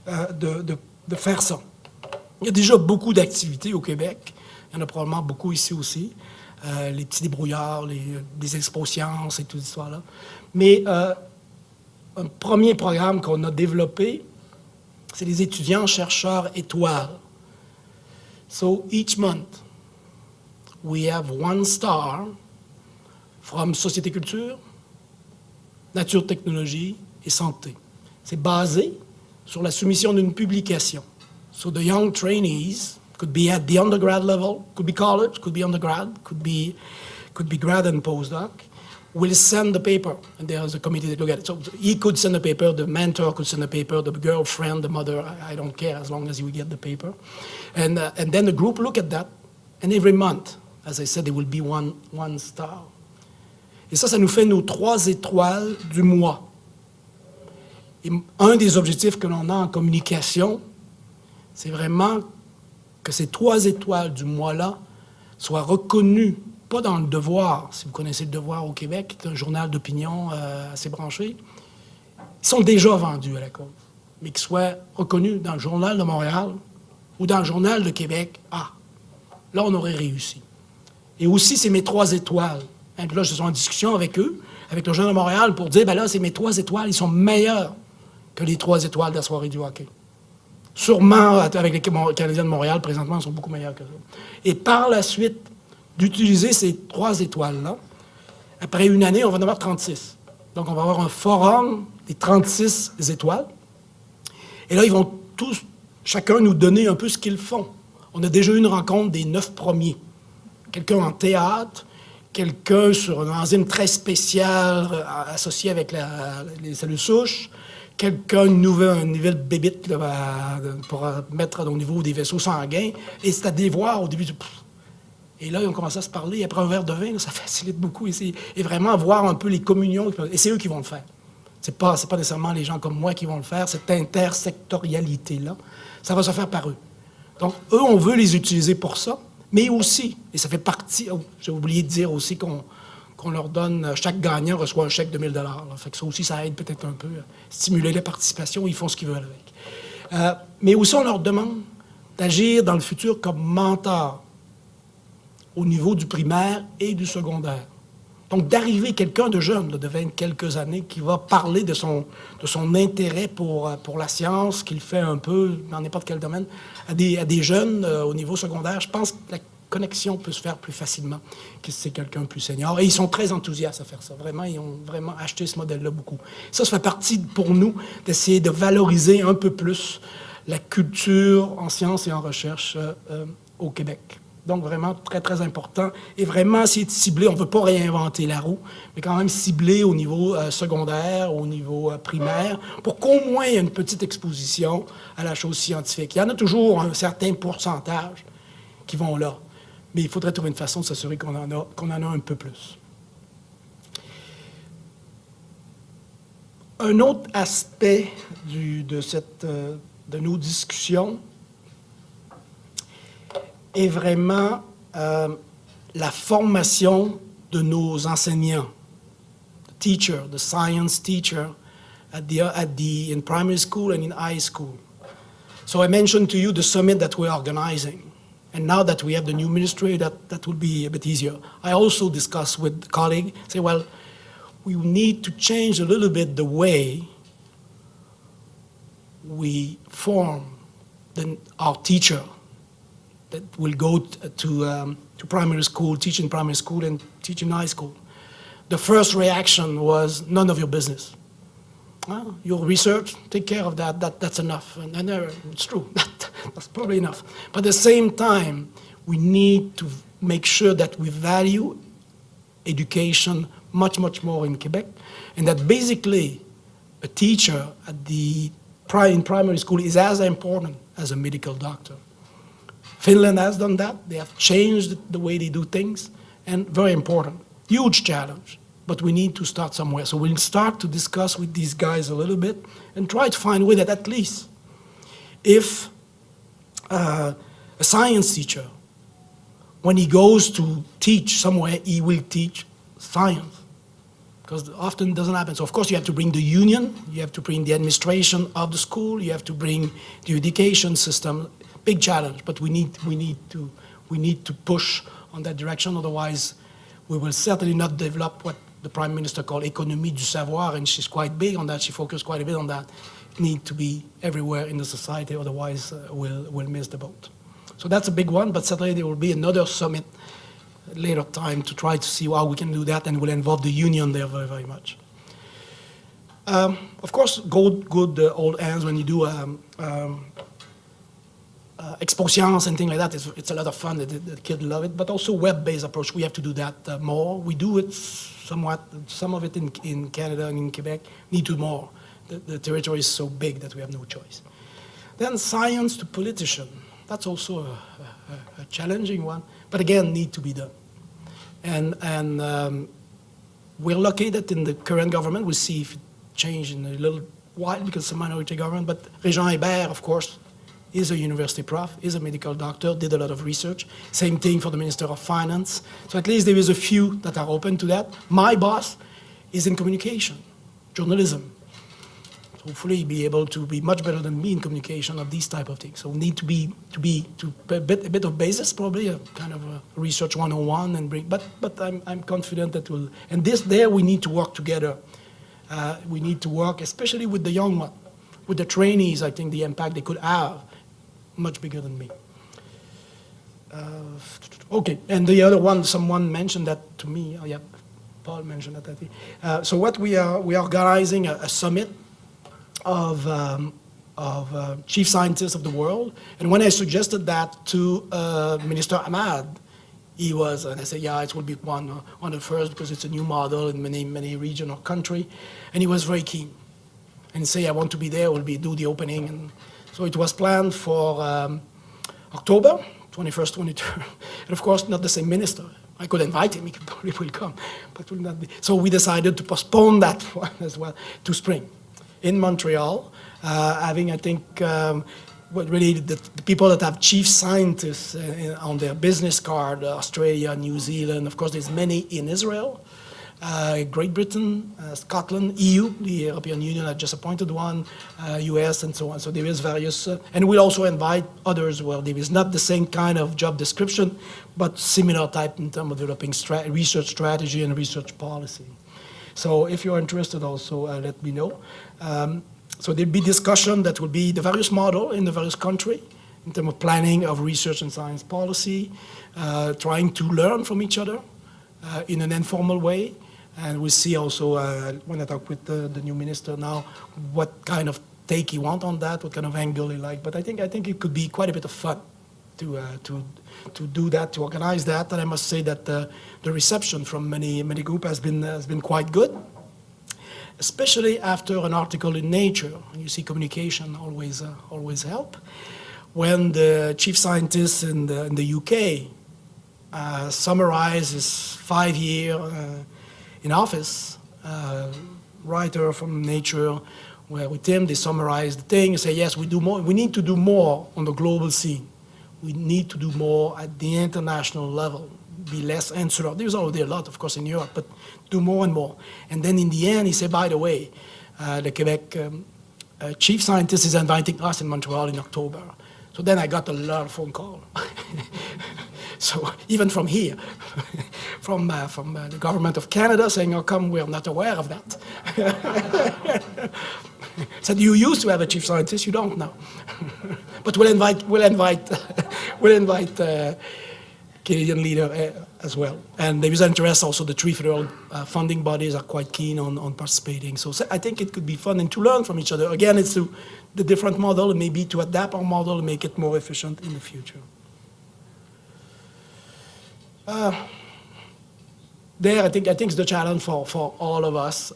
de faire ça. Il y a déjà beaucoup d'activités au Québec. Il y en a probablement beaucoup ici aussi. Les petits débrouillards, les expos sciences et toute cette histoire-là. Mais un premier programme qu'on a développé, c'est les étudiants chercheurs étoiles. So each month, we have one star from Société Culture, Nature Technologie et Santé. C'est basé sur la soumission d'une publication. So the young trainees could be at the undergrad level, could be college, could be undergrad, could be grad and postdoc, will send the paper, and there's a committee that look at it. So he could send the paper, the mentor could send the paper, the girlfriend, the mother, I don't care, as long as you get the paper. And then the group look at that, and every month, as I said, there will be one star. Et ça nous fait nos 3 étoiles du mois. Et un des objectifs que l'on a en communication, c'est vraiment que ces 3 étoiles du mois-là soient reconnues, pas dans le Devoir, si vous connaissez le Devoir au Québec, c'est un journal d'opinion assez branché, ils sont déjà vendus à la cause, mais qu'ils soient reconnus dans le Journal de Montréal ou dans le Journal de Québec. Ah, là, on aurait réussi. Et aussi, c'est mes 3 étoiles. Hein, puis là, je suis en discussion avec eux, avec le Journal de Montréal, pour dire, ben là, c'est mes 3 étoiles, ils sont meilleurs que les 3 étoiles de la soirée du hockey. Sûrement, avec l'équipe canadienne de Montréal, présentement, ils sont beaucoup meilleurs que ça. Et par la suite, d'utiliser ces 3 étoiles-là, après une année, on va en avoir 36. Donc, on va avoir un forum des 36 étoiles. Et là, ils vont tous, chacun nous donner un peu ce qu'ils font. On a déjà eu une rencontre des 9 premiers. Quelqu'un en théâtre, quelqu'un sur une enzyme très spéciale associée avec les cellules souches, quelqu'un une nouvelle bébite là, pour mettre au niveau des vaisseaux sanguins. Et c'est à des voir au début du... Et là, ils ont commencé à se parler. Après un verre de vin, là, ça facilite beaucoup. Et vraiment voir un peu les communions. Et c'est eux qui vont le faire. C'est pas nécessairement les gens comme moi qui vont le faire. Cette intersectorialité-là, ça va se faire par eux. Donc, eux, on veut les utiliser pour ça. Mais aussi, et ça fait partie... Oh, j'ai oublié de dire aussi qu'on leur donne... Chaque gagnant reçoit un chèque de 1 000 $. Fait que ça aussi, ça aide peut-être un peu à stimuler la participation. Ils font ce qu'ils veulent avec. Mais aussi, on leur demande d'agir dans le futur comme mentor au niveau du primaire et du secondaire. Donc, d'arriver quelqu'un de jeune, de 20 quelques années, qui va parler de son intérêt pour la science, qu'il fait un peu dans n'importe quel domaine, à des jeunes au niveau secondaire, je pense que la connexion peut se faire plus facilement que si c'est quelqu'un plus senior. Et ils sont très enthousiastes à faire ça. Vraiment, ils ont vraiment acheté ce modèle-là beaucoup. Ça fait partie, pour nous, d'essayer de valoriser un peu plus la culture en sciences et en recherche au Québec. Donc, vraiment très, très important. Et vraiment essayer de cibler, on ne veut pas réinventer la roue, mais quand même cibler au niveau secondaire, au niveau primaire, pour qu'au moins il y ait une petite exposition à la chose scientifique. Il y en a toujours un certain pourcentage qui vont là. mais il faudrait trouver une façon de s'assurer qu'on en a un peu plus. Un autre aspect de nos discussions est vraiment la formation de nos enseignants, the science teacher in primary school and in high school. So I mentioned to you the summit that we're organizing. And now that we have the new ministry, that will be a bit easier. I also discussed with colleagues, say, well, we need to change a little bit the way we form our teacher that will go to primary school, teach in primary school and teach in high school. The first reaction was none of your business. Your research, take care of that, that's enough. And it's true, that's probably enough. But at the same time, we need to make sure that we value education much, much more in Quebec, and that basically a teacher in primary school is as important as a medical doctor. Finland has done that. They have changed the way they do things, and very important. Huge challenge. But we need to start somewhere. So we'll start to discuss with these guys a little bit and try to find a way that at least if a science teacher, when he goes to teach somewhere, he will teach science. Because often it doesn't happen. So of course you have to bring the union, you have to bring the administration of the school, you have to bring the education system. Big challenge, but we need to push on that direction. Otherwise, we will certainly not develop what the Prime Minister called économie du savoir, and she's quite big on that. She focused quite a bit on that. It needs to be everywhere in the society, otherwise we'll miss the boat. So that's a big one, but certainly there will be another summit later time to try to see how we can do that, and will involve the union there very, very much. Of course, good old hands when you do Expo Science and things like that, it's a lot of fun, the kids love it, but also web-based approach, we have to do that more. We do it somewhat, some of it in Canada and in Quebec, need to more. The territory is so big that we have no choice. Then science to politician, that's also a challenging one, but again, need to be done. And we're lucky that in the current government, we'll see if it changes in a little while because it's a minority government, but Régent Hébert, of course, is a university prof, is a medical doctor, did a lot of research. Same thing for the Minister of Finance. So at least there is a few that are open to that. My boss is in communication, journalism. So hopefully he'll be able to be much better than me in communication of these type of things. So we need to a bit of basis, probably a kind of a research 101 and bring, but I'm confident that we'll, and there we need to work together. We need to work, especially with the young one, with the trainees. I think the impact they could have much bigger than me. Okay, and the other one, someone mentioned that to me. Oh, yeah, Paul mentioned that, I think. So what we are organizing a summit of chief scientists of the world. And when I suggested that to Minister Ahmad, he was, and I said, yeah, it will be one of the first because it's a new model in many region or country. And he was very keen. And say, I want to be there, we'll do the opening. And so it was planned for October, 21st, 23rd. And of course, not the same minister. I could invite him, he probably will come, but will not be. So we decided to postpone that one as well to spring in Montreal, having, I think, really the people that have chief scientists on their business card, Australia, New Zealand, of course, there's many in Israel. Great Britain, Scotland, EU, the European Union had just appointed one, US, and so on. So there is various, and we'll also invite others where there is not the same kind of job description, but similar type in terms of developing research strategy and research policy. So if you're interested also, let me know. So there'll be discussion that will be the various model in the various country in terms of planning of research and science policy, trying to learn from each other in an informal way. And we'll see also, when I talk with the new minister now, what kind of take he wants on that, what kind of angle he like. But I think it could be quite a bit of fun to do that, to organize that. And I must say that the reception from many groups has been quite good, especially after an article in Nature. And you see, communication always help. When the chief scientist in the UK summarize his 5 year in office, writer from Nature, where with him they summarize the thing and say, yes, we do more. We need to do more on the global scene. We need to do more at the international level, be less insular. There's already a lot, of course, in Europe, but do more and more. And then in the end, he said, by the way, the Quebec chief scientist is inviting us in Montreal in October. So then I got a lot of phone calls. So even from here, from the government of Canada saying, how come we're not aware of that? Said, you used to have a chief scientist, you don't now. But we'll invite Canadian leader as well. And there is interest also, the three federal funding bodies are quite keen on participating. So I think it could be fun and to learn from each other. Again, it's the different model, and maybe to adapt our model and make it more efficient in the future. There, I think it's the challenge for all of us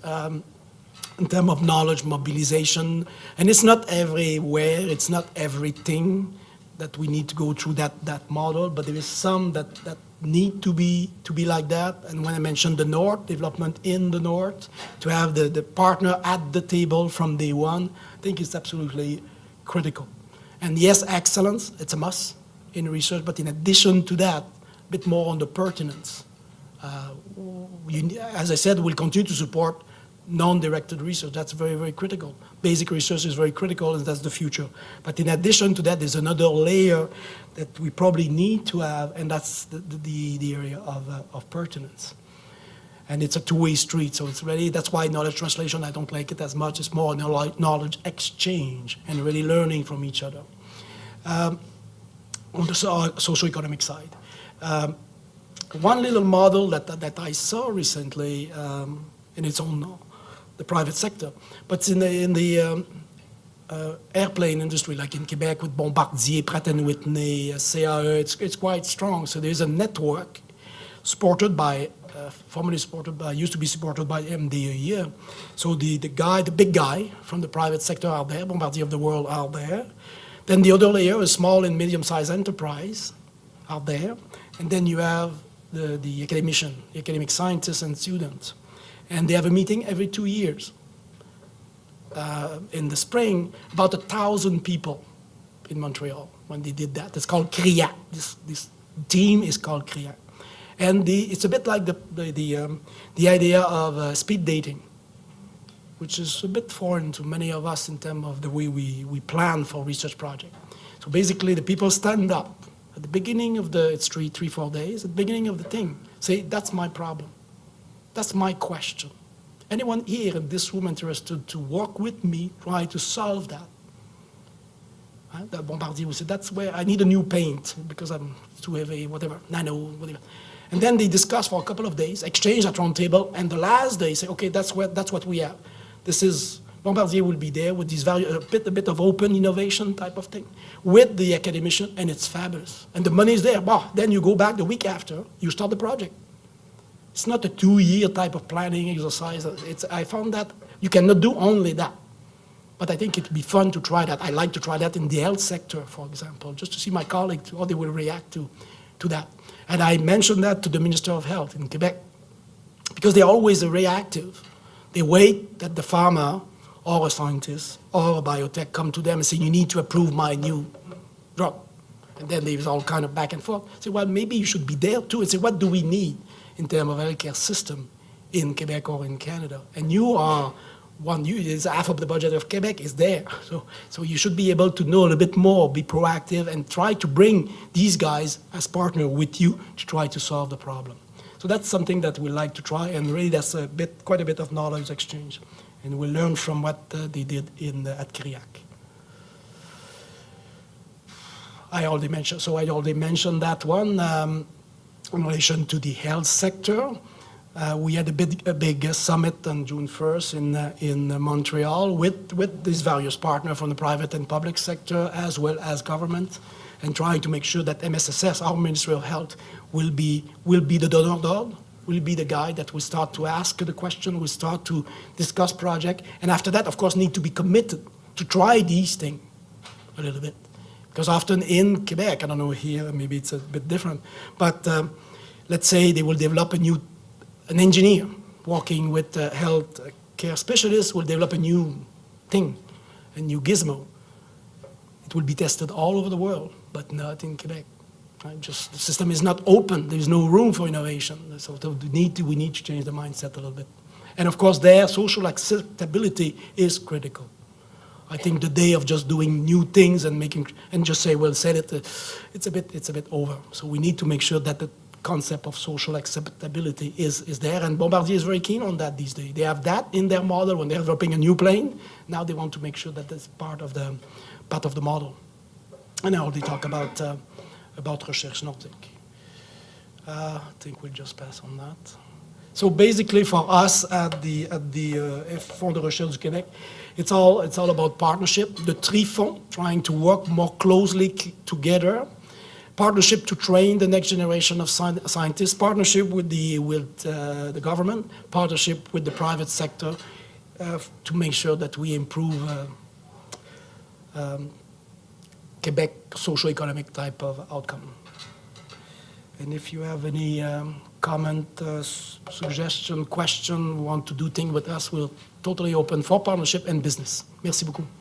in terms of knowledge mobilization. And it's not everywhere, it's not everything that we need to go through that model, but there is some that need to be like that. And when I mentioned the North, development in the North, to have the partner at the table from day one, I think it's absolutely critical. And yes, excellence, it's a must in research, but in addition to that, a bit more on the pertinence. As I said, we'll continue to support non-directed research. That's very, very critical. Basic research is very critical, and that's the future. But in addition to that, there's another layer that we probably need to have, and that's the area of pertinence. And it's a two-way street, so it's really, that's why knowledge translation, I don't like it as much. It's more knowledge exchange and really learning from each other. On the socioeconomic side. One little model that I saw recently, and it's on the private sector, but in the airplane industry, like in Quebec with Bombardier, Pratt & Whitney, CAE, it's quite strong. So there's a network supported by, formerly supported by, used to be supported by MDE. So the big guy from the private sector are there, Bombardier of the world are there. Then the other layer is small and medium-sized enterprise are there. And then you have the academician, the academic scientists and students. And they have a meeting every 2 years. In the spring, about 1,000 people in Montreal when they did that. It's called CRIAC. This team is called CRIAC. And it's a bit like the idea of speed dating, which is a bit foreign to many of us in terms of the way we plan for research projects. So basically, the people stand up at the beginning of it's 3-4 days, at the beginning of the thing, say, that's my problem. That's my question. Anyone here in this room interested to work with me, try to solve that? The Bombardier will say, that's where I need a new paint because I'm too heavy, whatever, nano, whatever. And then they discuss for a couple of days, exchange at round table, and the last day say, okay, that's what we have. This is, Bombardier will be there with this a bit of open innovation type of thing with the academician, and it's fabulous. And the money is there. Bah, then you go back the week after, you start the project. It's not a 2-year type of planning exercise. I found that you cannot do only that. But I think it'd be fun to try that. I like to try that in the health sector, for example, just to see my colleagues, how they will react to that. And I mentioned that to the Minister of Health in Quebec, because they're always reactive. They wait that the pharma or a scientist or a biotech come to them and say, you need to approve my new drug. And then there's all kind of back and forth. Say, well, maybe you should be there too, and say, what do we need in terms of healthcare system in Quebec or in Canada? And you are it's half of the budget of Quebec is there. So you should be able to know a little bit more, be proactive, and try to bring these guys as partner with you to try to solve the problem. So that's something that we like to try, and really that's quite a bit of knowledge exchange. And we'll learn from what they did at CRIAC. I already mentioned that one. In relation to the health sector, we had a big summit on June 1st in Montreal with these various partners from the private and public sector as well as government, and trying to make sure that MSSS, our Ministry of Health, will be the donor dog, will be the guy that will start to ask the question, will start to discuss project, and after that, of course, need to be committed to try these things a little bit. Because often in Quebec, I don't know here, maybe it's a bit different, but let's say they will develop an engineer working with a health care specialist will develop a new thing, a new gizmo. It will be tested all over the world, but not in Quebec. Right? Just the system is not open. There's no room for innovation. So we need to change the mindset a little bit. And of course, there, social acceptability is critical. I think the day of just doing new things and just say, well, said it, it's a bit over. So we need to make sure that the concept of social acceptability is there, and Bombardier is very keen on that these days. They have that in their model when they're developing a new plane. Now they want to make sure that that's part of the model. And I already talk about Recherche Nordique. I think we'll just pass on that. So basically, for us at the Fonds de Recherche du Québec, it's all about partnership. The three fonds trying to work more closely together. Partnership to train the next generation of scientists. Partnership with the government. Partnership with the private sector to make sure that we improve Quebec socio-economic type of outcome. And if you have any comment, suggestion, question, want to do things with us, we're totally open for partnership and business. Merci beaucoup.